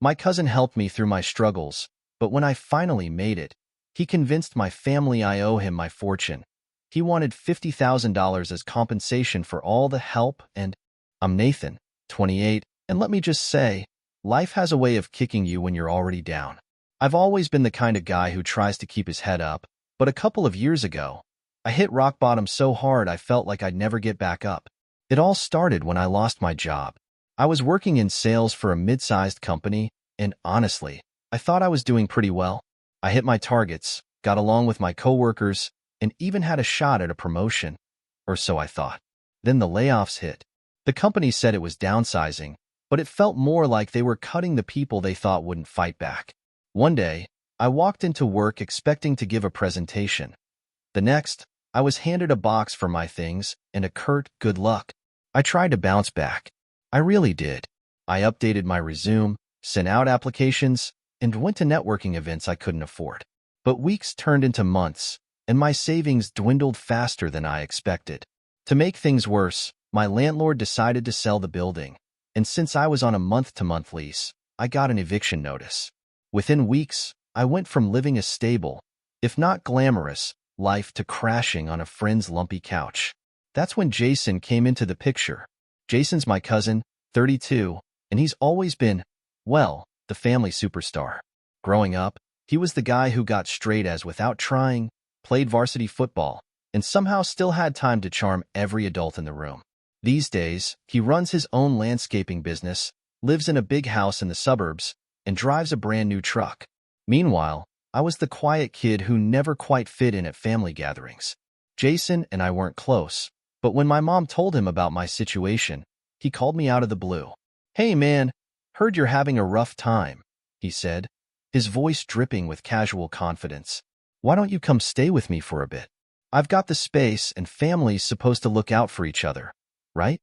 My cousin helped me through my struggles, but when I finally made it, he convinced my family I owe him my fortune. He wanted $50,000 as compensation for all the help, and I'm Nathan, 28, and let me just say, life has a way of kicking you when you're already down. I've always been the kind of guy who tries to keep his head up, but a couple of years ago, I hit rock bottom so hard I felt like I'd never get back up. It all started when I lost my job. I was working in sales for a mid-sized company, and honestly, I thought I was doing pretty well. I hit my targets, got along with my coworkers, and even had a shot at a promotion, or so I thought. Then the layoffs hit. The company said it was downsizing, but it felt more like they were cutting the people they thought wouldn't fight back. One day, I walked into work expecting to give a presentation. The next, I was handed a box for my things and a curt good luck. I tried to bounce back. I really did. I updated my resume, sent out applications, and went to networking events I couldn't afford. But weeks turned into months, and my savings dwindled faster than I expected. To make things worse, my landlord decided to sell the building, and since I was on a month-to-month lease, I got an eviction notice. Within weeks, I went from living a stable, if not glamorous, life to crashing on a friend's lumpy couch. That's when Jason came into the picture. Jason's my cousin, 32, and he's always been, well, the family superstar. Growing up, he was the guy who got straight A's without trying, played varsity football, and somehow still had time to charm every adult in the room. These days, he runs his own landscaping business, lives in a big house in the suburbs, and drives a brand new truck. Meanwhile, I was the quiet kid who never quite fit in at family gatherings. Jason and I weren't close, but when my mom told him about my situation, he called me out of the blue. "Hey man, heard you're having a rough time," he said, his voice dripping with casual confidence. "Why don't you come stay with me for a bit? I've got the space and family's supposed to look out for each other, right?"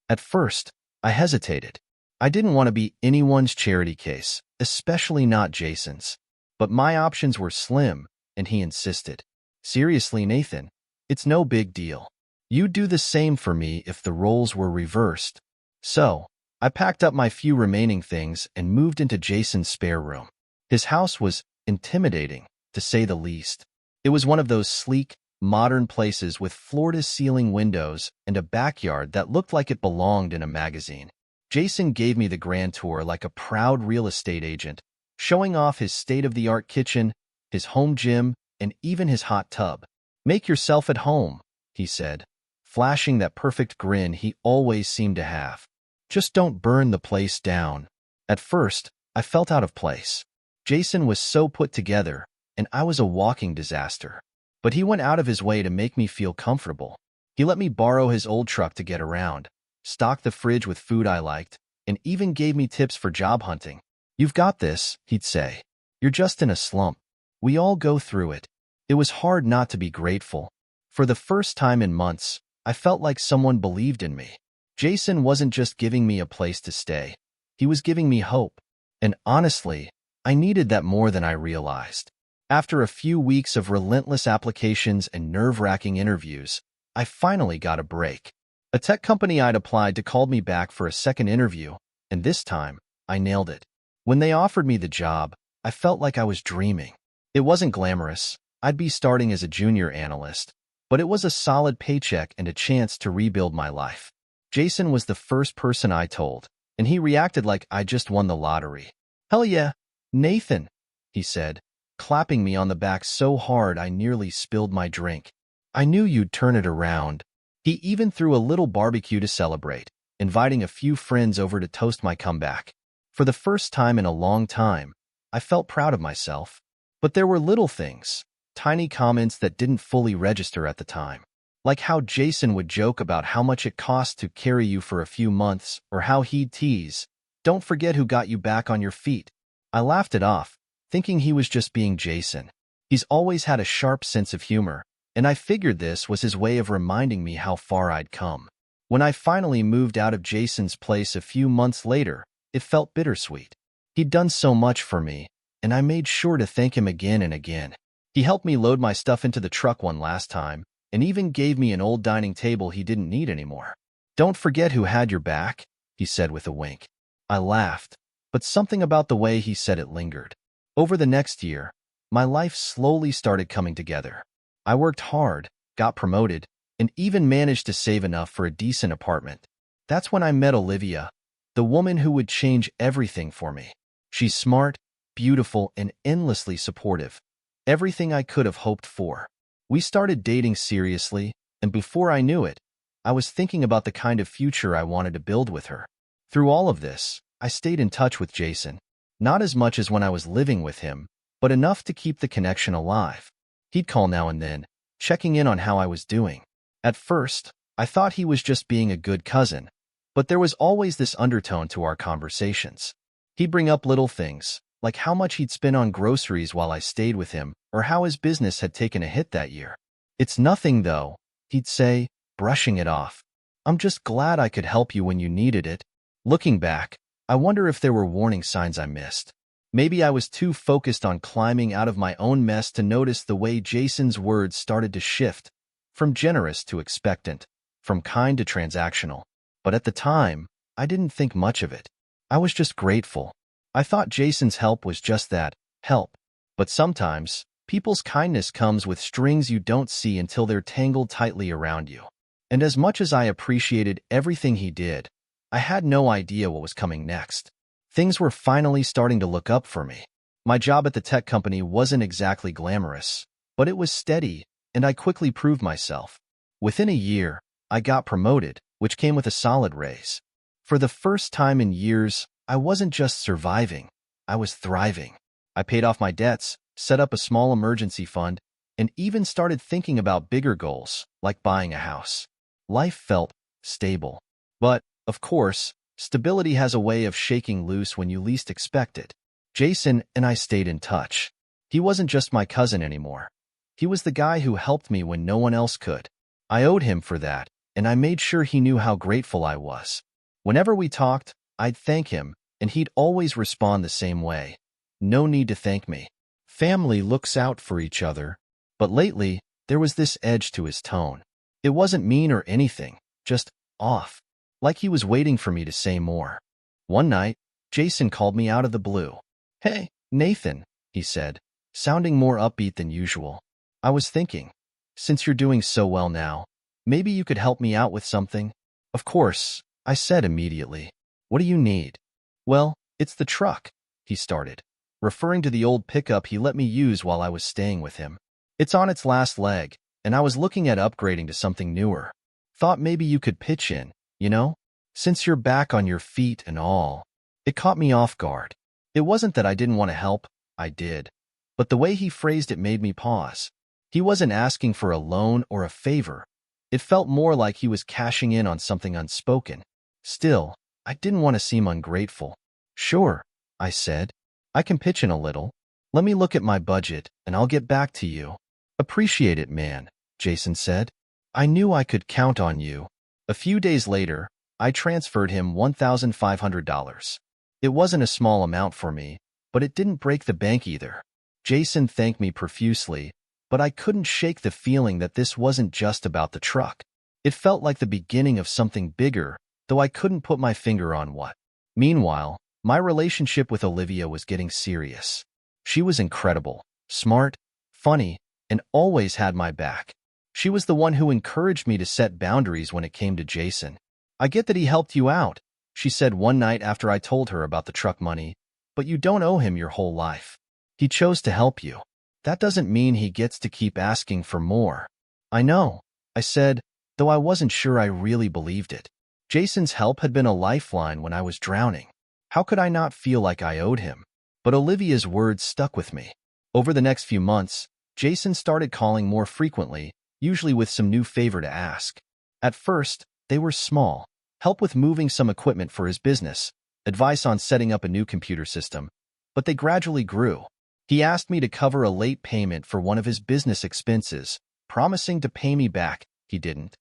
At first, I hesitated. I didn't want to be anyone's charity case, especially not Jason's. But my options were slim, and he insisted. "Seriously, Nathan, it's no big deal. You'd do the same for me if the roles were reversed." So, I packed up my few remaining things and moved into Jason's spare room. His house was intimidating, to say the least. It was one of those sleek, modern places with floor-to-ceiling windows and a backyard that looked like it belonged in a magazine. Jason gave me the grand tour like a proud real estate agent, showing off his state-of-the-art kitchen, his home gym, and even his hot tub. "Make yourself at home," he said, flashing that perfect grin he always seemed to have. "Just don't burn the place down." At first, I felt out of place. Jason was so put together, and I was a walking disaster. But he went out of his way to make me feel comfortable. He let me borrow his old truck to get around, stocked the fridge with food I liked, and even gave me tips for job hunting. "You've got this," he'd say. "You're just in a slump. We all go through it." It was hard not to be grateful. For the first time in months, I felt like someone believed in me. Jason wasn't just giving me a place to stay. He was giving me hope. And honestly, I needed that more than I realized. After a few weeks of relentless applications and nerve-wracking interviews, I finally got a break. A tech company I'd applied to called me back for a second interview, and this time, I nailed it. When they offered me the job, I felt like I was dreaming. It wasn't glamorous. I'd be starting as a junior analyst, but it was a solid paycheck and a chance to rebuild my life. Jason was the first person I told, and he reacted like I just won the lottery. "Hell yeah, Nathan," he said, clapping me on the back so hard I nearly spilled my drink. "I knew you'd turn it around." He even threw a little barbecue to celebrate, inviting a few friends over to toast my comeback. For the first time in a long time, I felt proud of myself. But there were little things, tiny comments that didn't fully register at the time. Like how Jason would joke about how much it costs to carry you for a few months, or how he'd tease, "Don't forget who got you back on your feet." I laughed it off, thinking he was just being Jason. He's always had a sharp sense of humor, and I figured this was his way of reminding me how far I'd come. When I finally moved out of Jason's place a few months later, it felt bittersweet. He'd done so much for me, and I made sure to thank him again and again. He helped me load my stuff into the truck one last time, and even gave me an old dining table he didn't need anymore. "Don't forget who had your back," he said with a wink. I laughed, but something about the way he said it lingered. Over the next year, my life slowly started coming together. I worked hard, got promoted, and even managed to save enough for a decent apartment. That's when I met Olivia, the woman who would change everything for me. She's smart, beautiful, and endlessly supportive. Everything I could have hoped for. We started dating seriously, and before I knew it, I was thinking about the kind of future I wanted to build with her. Through all of this, I stayed in touch with Jason. Not as much as when I was living with him, but enough to keep the connection alive. He'd call now and then, checking in on how I was doing. At first, I thought he was just being a good cousin, but there was always this undertone to our conversations. He'd bring up little things, like how much he'd spent on groceries while I stayed with him, or how his business had taken a hit that year. "It's nothing, though," he'd say, brushing it off. "I'm just glad I could help you when you needed it." Looking back, I wonder if there were warning signs I missed. Maybe I was too focused on climbing out of my own mess to notice the way Jason's words started to shift, from generous to expectant, from kind to transactional. But at the time, I didn't think much of it. I was just grateful. I thought Jason's help was just that, help. But sometimes, people's kindness comes with strings you don't see until they're tangled tightly around you. And as much as I appreciated everything he did, I had no idea what was coming next. Things were finally starting to look up for me. My job at the tech company wasn't exactly glamorous, but it was steady, and I quickly proved myself. Within a year, I got promoted, which came with a solid raise. For the first time in years, I wasn't just surviving, I was thriving. I paid off my debts, set up a small emergency fund, and even started thinking about bigger goals, like buying a house. Life felt stable. But, of course, stability has a way of shaking loose when you least expect it. Jason and I stayed in touch. He wasn't just my cousin anymore. He was the guy who helped me when no one else could. I owed him for that, and I made sure he knew how grateful I was. Whenever we talked, I'd thank him, and he'd always respond the same way. "No need to thank me. Family looks out for each other." But lately, there was this edge to his tone. It wasn't mean or anything, just off, like he was waiting for me to say more. One night, Jason called me out of the blue. "Hey, Nathan," he said, sounding more upbeat than usual. "I was thinking, since you're doing so well now, maybe you could help me out with something." "Of course," I said immediately. "What do you need?" "Well, it's the truck," he started, referring to the old pickup he let me use while I was staying with him. "It's on its last leg, and I was looking at upgrading to something newer. Thought maybe you could pitch in, you know? Since you're back on your feet and all." It caught me off guard. It wasn't that I didn't want to help, I did. But the way he phrased it made me pause. He wasn't asking for a loan or a favor. It felt more like he was cashing in on something unspoken. Still, I didn't want to seem ungrateful. "Sure," I said. "I can pitch in a little. Let me look at my budget, and I'll get back to you." "Appreciate it, man," Jason said. "I knew I could count on you." A few days later, I transferred him $1,500. It wasn't a small amount for me, but it didn't break the bank either. Jason thanked me profusely, but I couldn't shake the feeling that this wasn't just about the truck. It felt like the beginning of something bigger, though I couldn't put my finger on what. Meanwhile, my relationship with Olivia was getting serious. She was incredible, smart, funny, and always had my back. She was the one who encouraged me to set boundaries when it came to Jason. "I get that he helped you out," she said one night after I told her about the truck money, "but you don't owe him your whole life. He chose to help you. That doesn't mean he gets to keep asking for more." "I know," I said, though I wasn't sure I really believed it. Jason's help had been a lifeline when I was drowning. How could I not feel like I owed him? But Olivia's words stuck with me. Over the next few months, Jason started calling more frequently, usually with some new favor to ask. At first, they were small. Help with moving some equipment for his business, advice on setting up a new computer system, but they gradually grew. He asked me to cover a late payment for one of his business expenses, promising to pay me back. He didn't.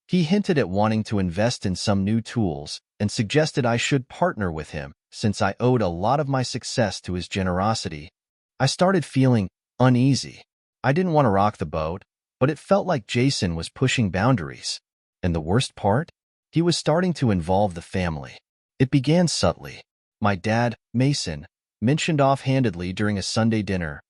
He hinted at wanting to invest in some new tools and suggested I should partner with him, since I owed a lot of my success to his generosity. I started feeling uneasy. I didn't want to rock the boat, but it felt like Jason was pushing boundaries. And the worst part? He was starting to involve the family. It began subtly. My dad, Mason, mentioned offhandedly during a Sunday dinner.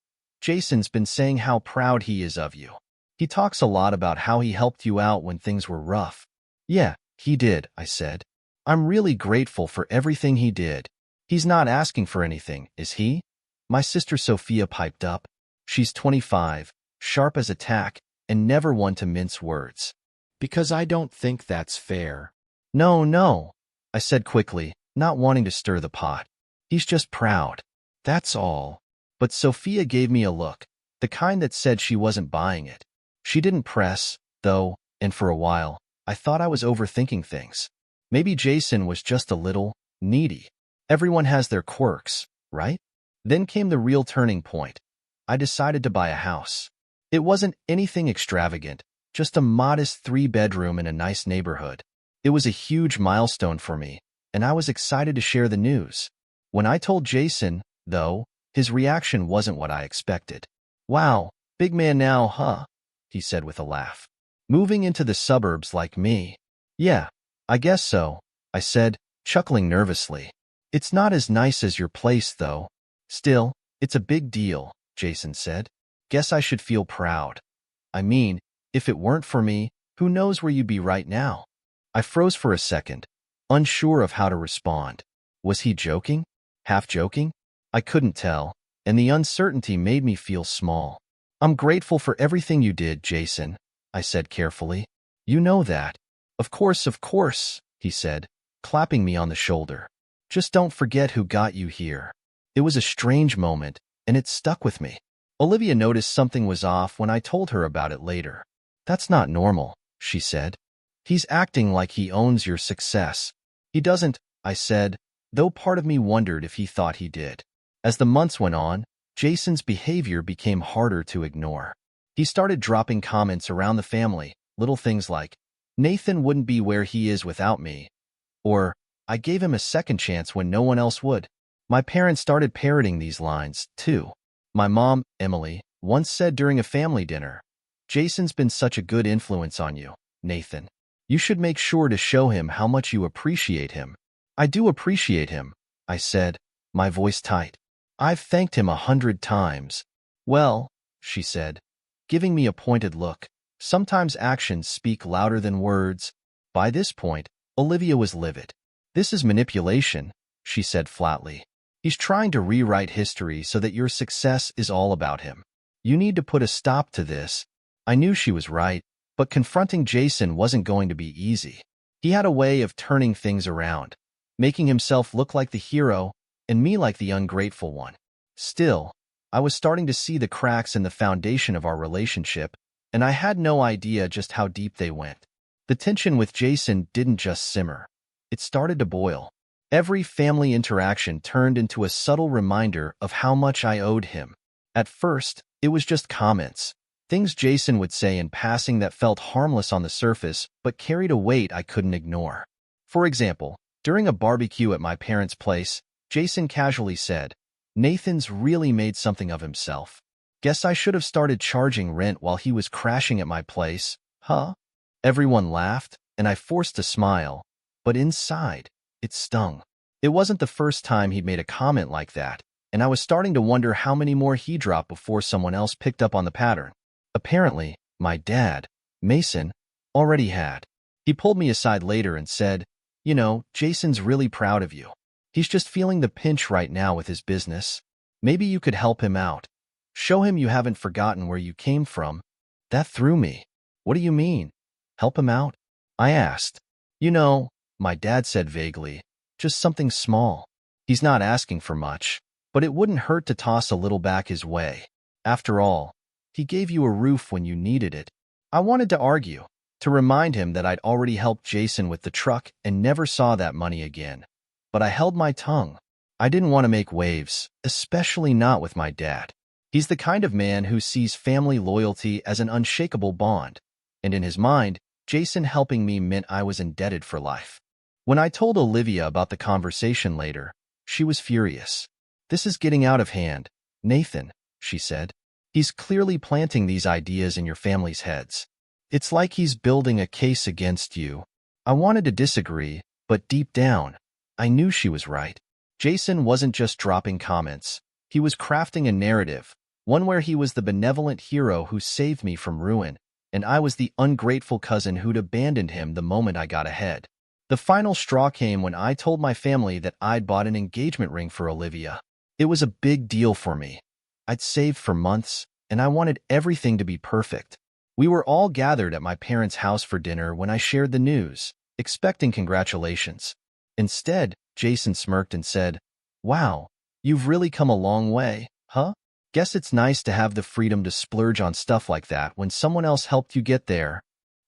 Jason's been saying how proud he is of you. He talks a lot about how he helped you out when things were rough. Yeah, he did, I said. I'm really grateful for everything he did. He's not asking for anything, is he? My sister Sophia piped up. She's 25, sharp as a tack, and never one to mince words. Because I don't think that's fair. No, no, I said quickly, not wanting to stir the pot. He's just proud. That's all. But Sophia gave me a look, the kind that said she wasn't buying it. She didn't press, though, and for a while, I thought I was overthinking things. Maybe Jason was just a little needy. Everyone has their quirks, right? Then came the real turning point. I decided to buy a house. It wasn't anything extravagant, just a modest 3-bedroom in a nice neighborhood. It was a huge milestone for me, and I was excited to share the news. When I told Jason, though, his reaction wasn't what I expected. Wow, big man now, huh? He said with a laugh. Moving into the suburbs like me. Yeah, I guess so, I said, chuckling nervously. It's not as nice as your place, though. Still, it's a big deal, Jason said. Guess I should feel proud. I mean, if it weren't for me, who knows where you'd be right now? I froze for a second, unsure of how to respond. Was he joking? Half joking? I couldn't tell, and the uncertainty made me feel small. I'm grateful for everything you did, Jason, I said carefully. You know that. Of course, he said, clapping me on the shoulder. Just don't forget who got you here. It was a strange moment, and it stuck with me. Olivia noticed something was off when I told her about it later. That's not normal, she said. He's acting like he owns your success. He doesn't, I said, though part of me wondered if he thought he did. As the months went on, Jason's behavior became harder to ignore. He started dropping comments around the family, little things like, Nathan wouldn't be where he is without me, or, I gave him a second chance when no one else would. My parents started parroting these lines, too. My mom, Emily, once said during a family dinner, Jason's been such a good influence on you, Nathan. You should make sure to show him how much you appreciate him. I do appreciate him, I said, my voice tight. I've thanked him 100 times. Well, she said, giving me a pointed look, sometimes actions speak louder than words. By this point, Olivia was livid. This is manipulation, she said flatly. He's trying to rewrite history so that your success is all about him. You need to put a stop to this. I knew she was right, but confronting Jason wasn't going to be easy. He had a way of turning things around, making himself look like the hero and me like the ungrateful one. Still, I was starting to see the cracks in the foundation of our relationship, and I had no idea just how deep they went. The tension with Jason didn't just simmer. It started to boil. Every family interaction turned into a subtle reminder of how much I owed him. At first, it was just comments, things Jason would say in passing that felt harmless on the surface but carried a weight I couldn't ignore. For example, during a barbecue at my parents' place, Jason casually said, Nathan's really made something of himself. Guess I should have started charging rent while he was crashing at my place, huh? Everyone laughed, and I forced a smile, but inside, it stung. It wasn't the first time he'd made a comment like that, and I was starting to wonder how many more he dropped before someone else picked up on the pattern. Apparently, my dad, Mason, already had. He pulled me aside later and said, You know, Jason's really proud of you. He's just feeling the pinch right now with his business. Maybe you could help him out. Show him you haven't forgotten where you came from. That threw me. What do you mean? Help him out? I asked. You know, my dad said vaguely, just something small. He's not asking for much, but it wouldn't hurt to toss a little back his way. After all, he gave you a roof when you needed it. I wanted to argue, to remind him that I'd already helped Jason with the truck and never saw that money again. But I held my tongue. I didn't want to make waves, especially not with my dad. He's the kind of man who sees family loyalty as an unshakable bond, and in his mind, Jason helping me meant I was indebted for life. When I told Olivia about the conversation later, she was furious. This is getting out of hand, Nathan, she said. He's clearly planting these ideas in your family's heads. It's like he's building a case against you. I wanted to disagree, but deep down, I knew she was right. Jason wasn't just dropping comments. He was crafting a narrative, one where he was the benevolent hero who saved me from ruin, and I was the ungrateful cousin who'd abandoned him the moment I got ahead. The final straw came when I told my family that I'd bought an engagement ring for Olivia. It was a big deal for me. I'd saved for months, and I wanted everything to be perfect. We were all gathered at my parents' house for dinner when I shared the news, expecting congratulations. Instead, Jason smirked and said, "Wow, you've really come a long way, huh? Guess it's nice to have the freedom to splurge on stuff like that when someone else helped you get there."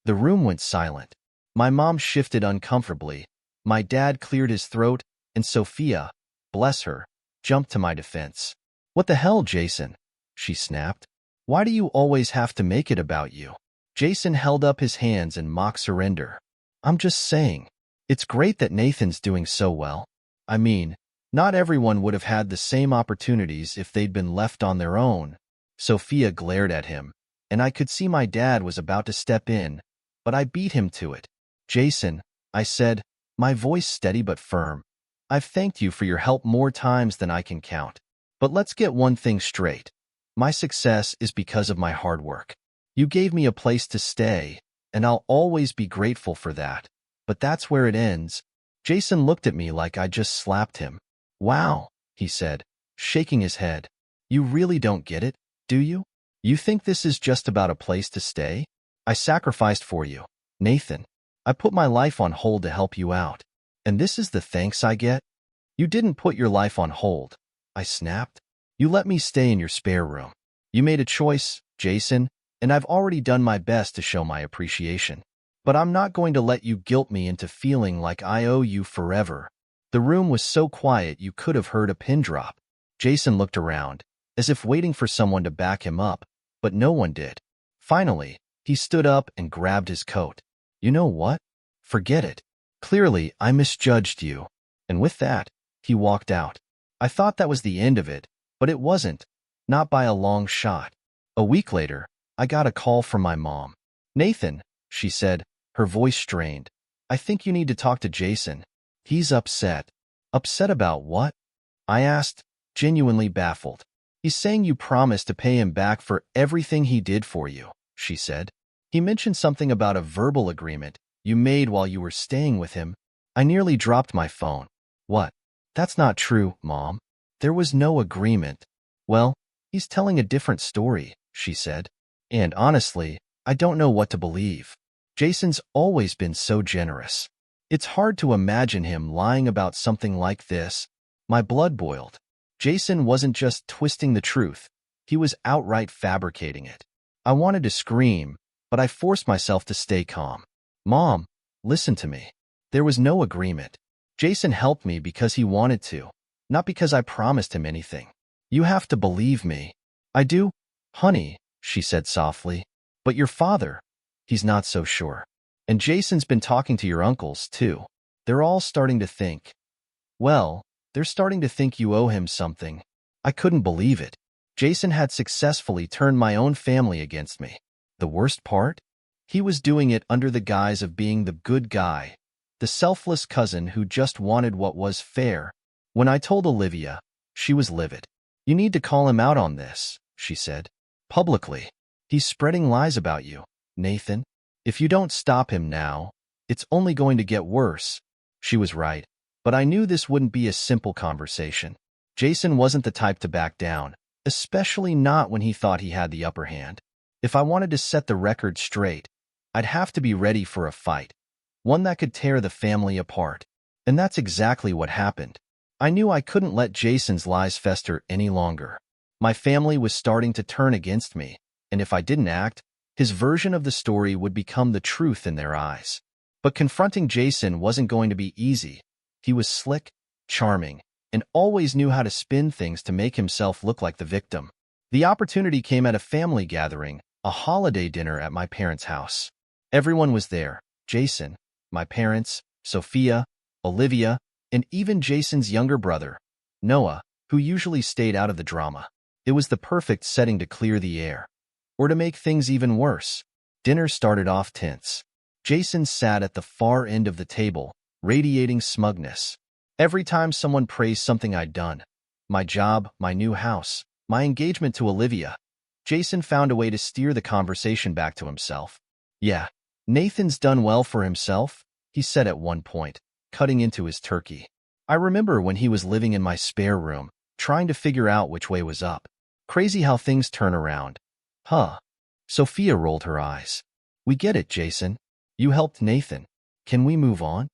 The room went silent. My mom shifted uncomfortably. My dad cleared his throat, and Sophia, bless her, jumped to my defense. "What the hell, Jason?" she snapped. "Why do you always have to make it about you?" Jason held up his hands in mock surrender. "I'm just saying, it's great that Nathan's doing so well. I mean, not everyone would have had the same opportunities if they'd been left on their own." Sophia glared at him, and I could see my dad was about to step in, but I beat him to it. "Jason," I said, my voice steady but firm, "I've thanked you for your help more times than I can count. But let's get one thing straight. My success is because of my hard work. You gave me a place to stay, and I'll always be grateful for that. But that's where it ends." Jason looked at me like I just slapped him. "Wow," he said, shaking his head. "You really don't get it, do you? You think this is just about a place to stay? I sacrificed for you, Nathan. I put my life on hold to help you out. And this is the thanks I get?" "You didn't put your life on hold," I snapped. "You let me stay in your spare room. You made a choice, Jason, and I've already done my best to show my appreciation. But I'm not going to let you guilt me into feeling like I owe you forever." The room was so quiet you could have heard a pin drop. Jason looked around, as if waiting for someone to back him up, but no one did. Finally, he stood up and grabbed his coat. "You know what? Forget it. Clearly, I misjudged you." And with that, he walked out. I thought that was the end of it, but it wasn't, not by a long shot. A week later, I got a call from my mom. "Nathan," she said, her voice strained, "I think you need to talk to Jason. He's upset." "Upset about what?" I asked, genuinely baffled. "He's saying you promised to pay him back for everything he did for you," she said. "He mentioned something about a verbal agreement you made while you were staying with him." I nearly dropped my phone. "What? That's not true, Mom. There was no agreement." "Well, he's telling a different story," she said. "And honestly, I don't know what to believe. Jason's always been so generous. It's hard to imagine him lying about something like this." My blood boiled. Jason wasn't just twisting the truth. He was outright fabricating it. I wanted to scream, but I forced myself to stay calm. "Mom, listen to me. There was no agreement. Jason helped me because he wanted to, not because I promised him anything. You have to believe me." "I do, honey," she said softly. "But your father, he's not so sure. And Jason's been talking to your uncles, too. They're all starting to think, well, they're starting to think you owe him something." I couldn't believe it. Jason had successfully turned my own family against me. The worst part? He was doing it under the guise of being the good guy, the selfless cousin who just wanted what was fair. When I told Olivia, she was livid. "You need to call him out on this," she said. "Publicly. He's spreading lies about you, Nathan. If you don't stop him now, it's only going to get worse." She was right, but I knew this wouldn't be a simple conversation. Jason wasn't the type to back down, especially not when he thought he had the upper hand. If I wanted to set the record straight, I'd have to be ready for a fight, one that could tear the family apart. And that's exactly what happened. I knew I couldn't let Jason's lies fester any longer. My family was starting to turn against me, and if I didn't act, his version of the story would become the truth in their eyes. But confronting Jason wasn't going to be easy. He was slick, charming, and always knew how to spin things to make himself look like the victim. The opportunity came at a family gathering, a holiday dinner at my parents' house. Everyone was there: Jason, my parents, Sophia, Olivia, and even Jason's younger brother, Noah, who usually stayed out of the drama. It was the perfect setting to clear the air. Or to make things even worse, dinner started off tense. Jason sat at the far end of the table, radiating smugness. Every time someone praised something I'd done, my job, my new house, my engagement to Olivia, Jason found a way to steer the conversation back to himself. Yeah, Nathan's done well for himself, he said at one point, cutting into his turkey. I remember when he was living in my spare room, trying to figure out which way was up. Crazy how things turn around. Huh. Sophia rolled her eyes. We get it, Jason. You helped Nathan. Can we move on?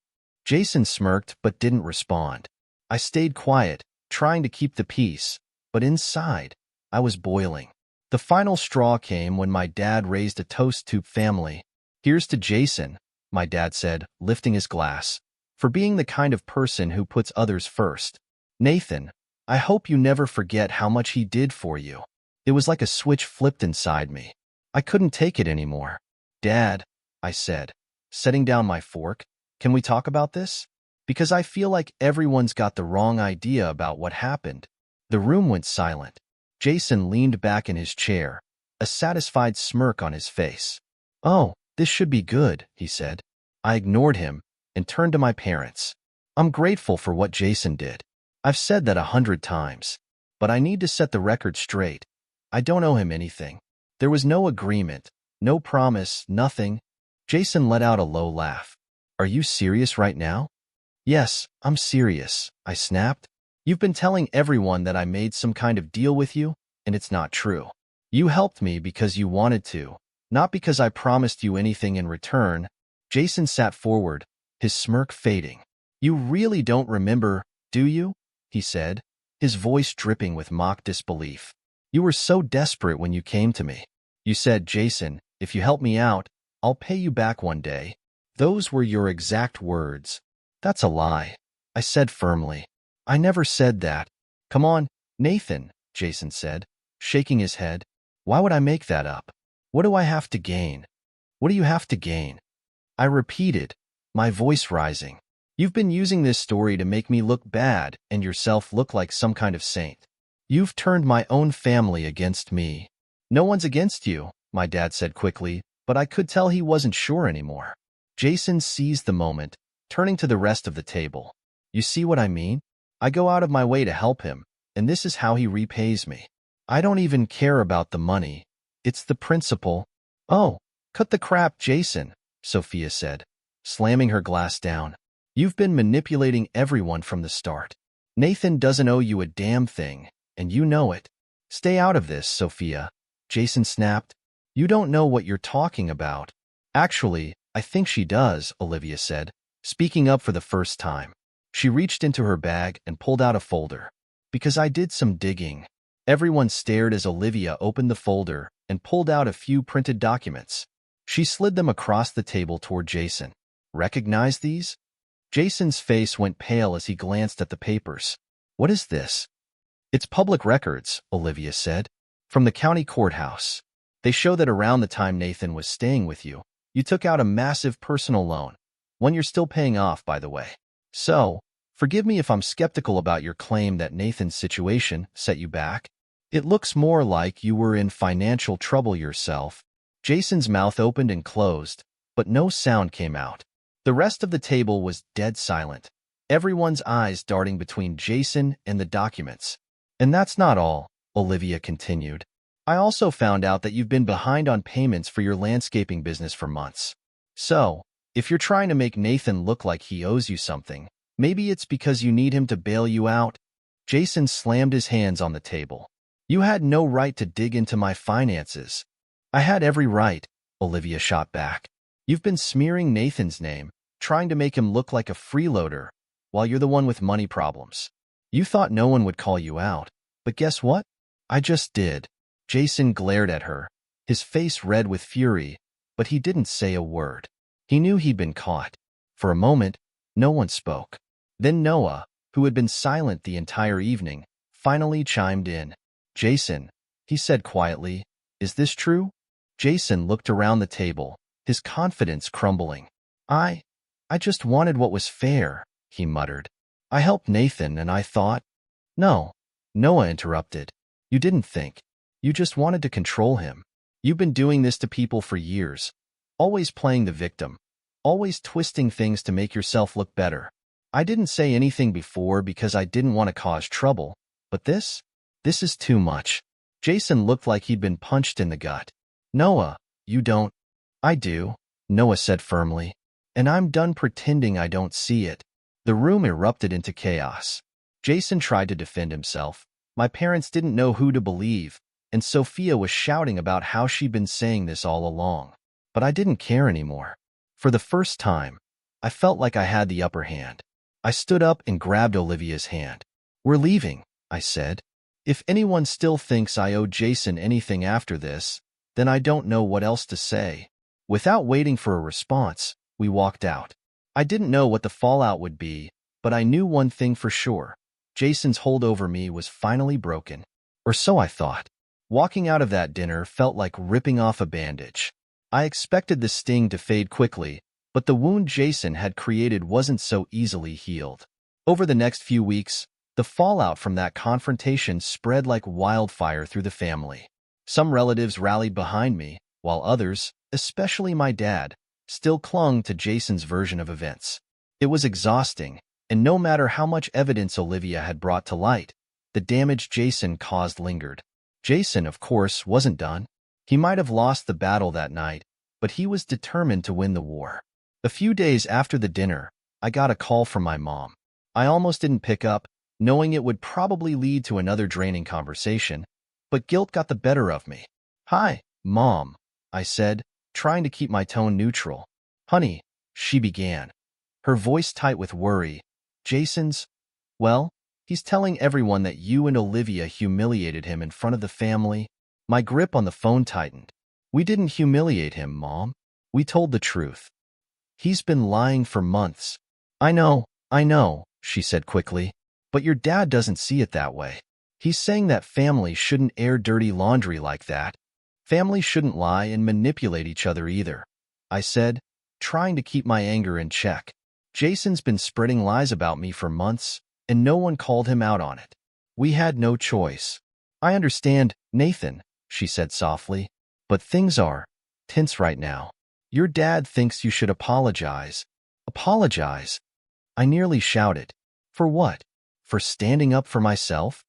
Jason smirked but didn't respond. I stayed quiet, trying to keep the peace, but inside, I was boiling. The final straw came when my dad raised a toast to family. Here's to Jason, my dad said, lifting his glass, for being the kind of person who puts others first. Nathan, I hope you never forget how much he did for you. It was like a switch flipped inside me. I couldn't take it anymore. Dad, I said, setting down my fork, can we talk about this? Because I feel like everyone's got the wrong idea about what happened. The room went silent. Jason leaned back in his chair, a satisfied smirk on his face. Oh, this should be good, he said. I ignored him and turned to my parents. I'm grateful for what Jason did. I've said that 100 times, but I need to set the record straight. I don't owe him anything. There was no agreement, no promise, nothing. Jason let out a low laugh. Are you serious right now? Yes, I'm serious, I snapped. You've been telling everyone that I made some kind of deal with you, and it's not true. You helped me because you wanted to, not because I promised you anything in return. Jason sat forward, his smirk fading. You really don't remember, do you? He said, his voice dripping with mock disbelief. You were so desperate when you came to me. You said, Jason, if you help me out, I'll pay you back one day. Those were your exact words. That's a lie, I said firmly. I never said that. Come on, Nathan, Jason said, shaking his head. Why would I make that up? What do I have to gain? What do you have to gain? I repeated, my voice rising. You've been using this story to make me look bad and yourself look like some kind of saint. You've turned my own family against me. No one's against you, my dad said quickly, but I could tell he wasn't sure anymore. Jason seized the moment, turning to the rest of the table. You see what I mean? I go out of my way to help him, and this is how he repays me. I don't even care about the money. It's the principle. Oh, cut the crap, Jason, Sophia said, slamming her glass down. You've been manipulating everyone from the start. Nathan doesn't owe you a damn thing, and you know it. Stay out of this, Sophia, Jason snapped. You don't know what you're talking about. Actually, I think she does, Olivia said, speaking up for the first time. She reached into her bag and pulled out a folder. Because I did some digging. Everyone stared as Olivia opened the folder and pulled out a few printed documents. She slid them across the table toward Jason. Recognize these? Jason's face went pale as he glanced at the papers. What is this? It's public records, Olivia said, from the county courthouse. They show that around the time Nathan was staying with you, you took out a massive personal loan, one you're still paying off, by the way. So, forgive me if I'm skeptical about your claim that Nathan's situation set you back. It looks more like you were in financial trouble yourself. Jason's mouth opened and closed, but no sound came out. The rest of the table was dead silent, everyone's eyes darting between Jason and the documents. And that's not all, Olivia continued. I also found out that you've been behind on payments for your landscaping business for months. So, if you're trying to make Nathan look like he owes you something, maybe it's because you need him to bail you out. Jason slammed his hands on the table. You had no right to dig into my finances. I had every right, Olivia shot back. You've been smearing Nathan's name, trying to make him look like a freeloader, while you're the one with money problems. You thought no one would call you out, but guess what? I just did. Jason glared at her, his face red with fury, but he didn't say a word. He knew he'd been caught. For a moment, no one spoke. Then Noah, who had been silent the entire evening, finally chimed in. Jason, he said quietly, is this true? Jason looked around the table, his confidence crumbling. I just wanted what was fair, he muttered. I helped Nathan and I thought... No, Noah interrupted. You didn't think. You just wanted to control him. You've been doing this to people for years, always playing the victim, always twisting things to make yourself look better. I didn't say anything before because I didn't want to cause trouble, but this is too much. Jason looked like he'd been punched in the gut. Noah, you don't. I do, Noah said firmly. And I'm done pretending I don't see it. The room erupted into chaos. Jason tried to defend himself. My parents didn't know who to believe, and Sophia was shouting about how she'd been saying this all along. But I didn't care anymore. For the first time, I felt like I had the upper hand. I stood up and grabbed Olivia's hand. We're leaving, I said. If anyone still thinks I owe Jason anything after this, then I don't know what else to say. Without waiting for a response, we walked out. I didn't know what the fallout would be, but I knew one thing for sure. Jason's hold over me was finally broken. Or so I thought. Walking out of that dinner felt like ripping off a bandage. I expected the sting to fade quickly, but the wound Jason had created wasn't so easily healed. Over the next few weeks, the fallout from that confrontation spread like wildfire through the family. Some relatives rallied behind me, while others, especially my dad, still clung to Jason's version of events. It was exhausting, and no matter how much evidence Olivia had brought to light, the damage Jason caused lingered. Jason, of course, wasn't done. He might have lost the battle that night, but he was determined to win the war. A few days after the dinner, I got a call from my mom. I almost didn't pick up, knowing it would probably lead to another draining conversation, but guilt got the better of me. "Hi, Mom," I said, trying to keep my tone neutral. "Honey," she began, her voice tight with worry. Well, he's telling everyone that you and Olivia humiliated him in front of the family." My grip on the phone tightened. "We didn't humiliate him, Mom. We told the truth. He's been lying for months." I know, she said quickly. "But your dad doesn't see it that way. He's saying that families shouldn't air dirty laundry like that. Families shouldn't lie and manipulate each other either," I said, trying to keep my anger in check. "Jason's been spreading lies about me for months, and no one called him out on it. We had no choice." "I understand, Nathan," she said softly, "but things are tense right now. Your dad thinks you should apologize." "Apologize?" I nearly shouted. "For what? For standing up for myself?"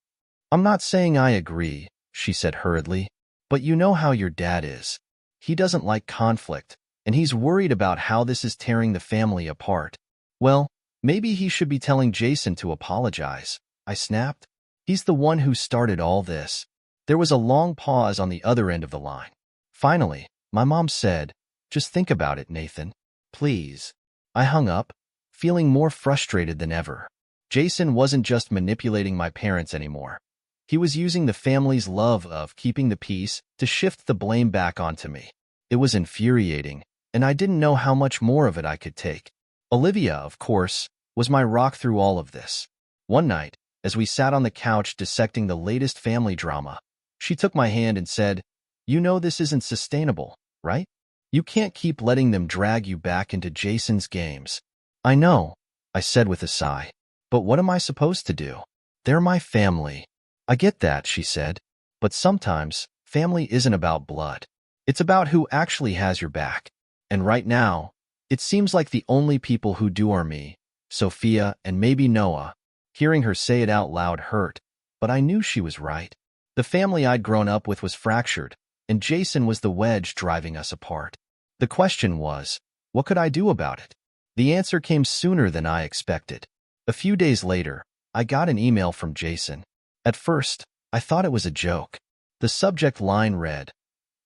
"I'm not saying I agree," she said hurriedly, "but you know how your dad is. He doesn't like conflict, and he's worried about how this is tearing the family apart." "Well, maybe he should be telling Jason to apologize," I snapped. "He's the one who started all this." There was a long pause on the other end of the line. Finally, my mom said, "Just think about it, Nathan. Please." I hung up, feeling more frustrated than ever. Jason wasn't just manipulating my parents anymore. He was using the family's love of keeping the peace to shift the blame back onto me. It was infuriating, and I didn't know how much more of it I could take. Olivia, of course, was my rock through all of this. One night, as we sat on the couch dissecting the latest family drama, she took my hand and said, "You know this isn't sustainable, right? You can't keep letting them drag you back into Jason's games." "I know," I said with a sigh. "But what am I supposed to do? They're my family." "I get that," she said. "But sometimes, family isn't about blood. It's about who actually has your back. And right now, it seems like the only people who do are me, Sophia, and maybe Noah." Hearing her say it out loud hurt, but I knew she was right. The family I'd grown up with was fractured, and Jason was the wedge driving us apart. The question was, what could I do about it? The answer came sooner than I expected. A few days later, I got an email from Jason. At first, I thought it was a joke. The subject line read,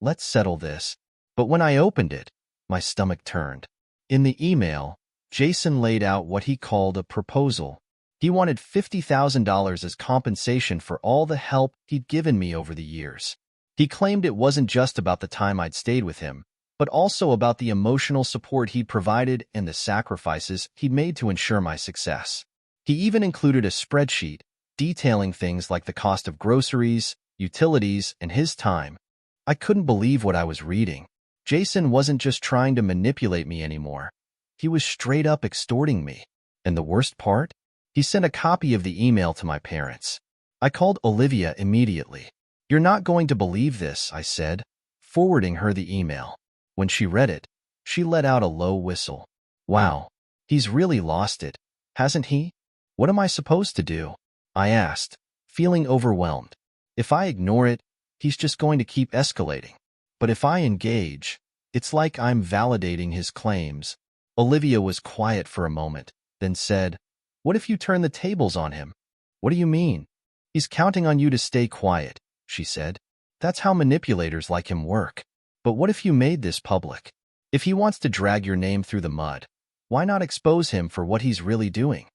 "Let's settle this." But when I opened it, my stomach turned. In the email, Jason laid out what he called a proposal. He wanted $50,000 as compensation for all the help he'd given me over the years. He claimed it wasn't just about the time I'd stayed with him, but also about the emotional support he'd provided and the sacrifices he'd made to ensure my success. He even included a spreadsheet detailing things like the cost of groceries, utilities, and his time. I couldn't believe what I was reading. Jason wasn't just trying to manipulate me anymore. He was straight up extorting me. And the worst part? He sent a copy of the email to my parents. I called Olivia immediately. "You're not going to believe this," I said, forwarding her the email. When she read it, she let out a low whistle. "Wow, he's really lost it. hasn't he? What am I supposed to do? I asked, feeling overwhelmed. If I ignore it, he's just going to keep escalating. But if I engage, it's like I'm validating his claims. Olivia was quiet for a moment, then said, "What if you turn the tables on him?" "What do you mean?" "He's counting on you to stay quiet," she said. "That's how manipulators like him work. But what if you made this public? If he wants to drag your name through the mud, why not expose him for what he's really doing?"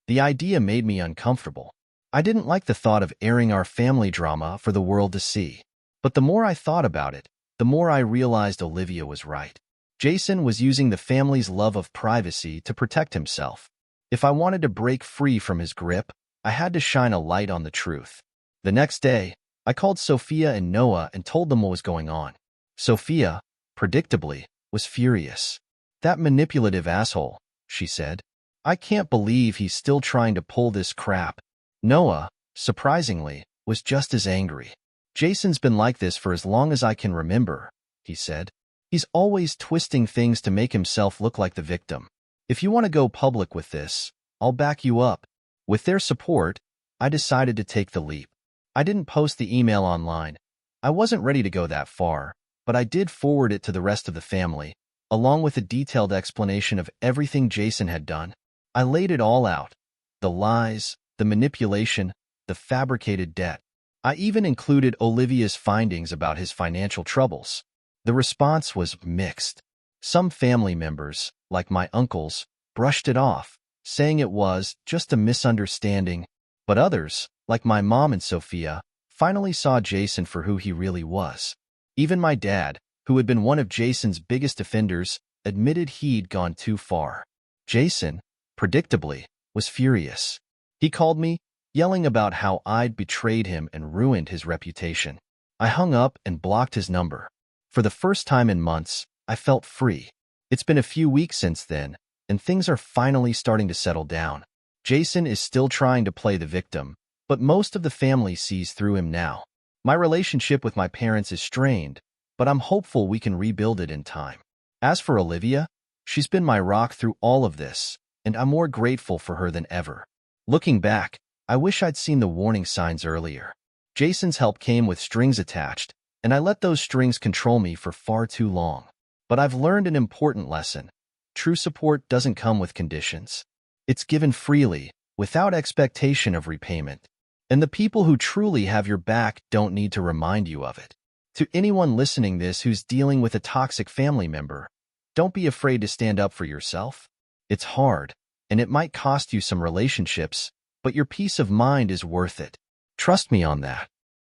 The idea made me uncomfortable. I didn't like the thought of airing our family drama for the world to see. But the more I thought about it, the more I realized Olivia was right. Jason was using the family's love of privacy to protect himself. If I wanted to break free from his grip, I had to shine a light on the truth. The next day, I called Sophia and Noah and told them what was going on. Sophia, predictably, was furious. "That manipulative asshole," she said. "I can't believe he's still trying to pull this crap." Noah, surprisingly, was just as angry. "Jason's been like this for as long as I can remember," he said. "He's always twisting things to make himself look like the victim. If you want to go public with this, I'll back you up." With their support, I decided to take the leap. I didn't post the email online. I wasn't ready to go that far, but I did forward it to the rest of the family, along with a detailed explanation of everything Jason had done. I laid it all out: the lies, the manipulation, the fabricated debt. I even included Olivia's findings about his financial troubles. The response was mixed. Some family members, like my uncles, brushed it off, saying it was just a misunderstanding, but others, like my mom and Sophia, finally saw Jason for who he really was. Even my dad, who had been one of Jason's biggest offenders, admitted he'd gone too far. Jason, predictably, was furious. He called me, yelling about how I'd betrayed him and ruined his reputation. I hung up and blocked his number. For the first time in months, I felt free. It's been a few weeks since then, and things are finally starting to settle down. Jason is still trying to play the victim, but most of the family sees through him now. My relationship with my parents is strained, but I'm hopeful we can rebuild it in time. As for Olivia, she's been my rock through all of this, and I'm more grateful for her than ever. Looking back, I wish I'd seen the warning signs earlier. Jason's help came with strings attached, and I let those strings control me for far too long. But I've learned an important lesson. True support doesn't come with conditions. It's given freely, without expectation of repayment. And the people who truly have your back don't need to remind you of it. To anyone listening this who's dealing with a toxic family member, don't be afraid to stand up for yourself. It's hard, and it might cost you some relationships, but your peace of mind is worth it. Trust me on that.